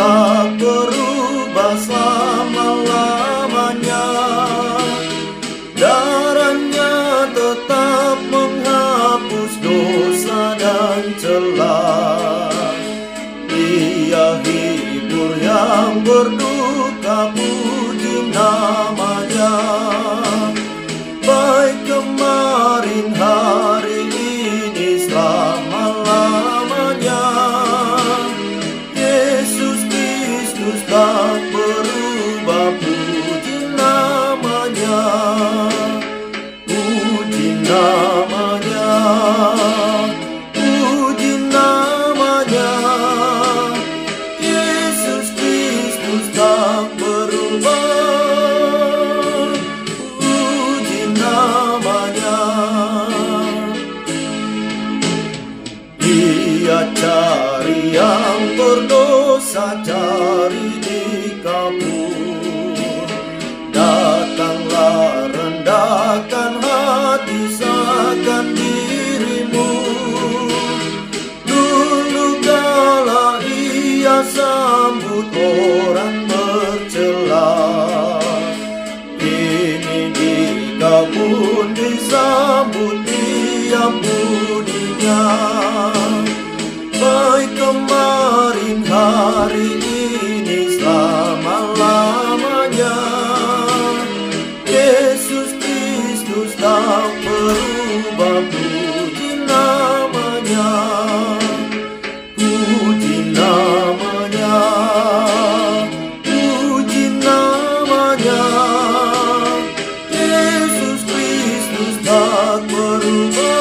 tak berubah selama-lamanya. Darahnya tetap menghapus dosa dan celah. Ia hibur yang berduka, puji namanya. Baik kemarin, hari ini, selama-lamanya. Yesus Kristus tak berubah, puji namanya. Puji namanya, puji namanya. Yesus Kristus tak berubah, puji namanya. Ia cari yang berdosa, cari di kabur. Datanglah, rendahkan hati, serahkan dirimu. Dulu kala ia sambut orang bercela, kini dia pun disambut, diampuninya. Baik kemarin, hari ini, selama-lamanya. Yesus Kristus tak berubah, puji namanya. Puji namanya, puji namanya. Yesus Kristus tak berubah.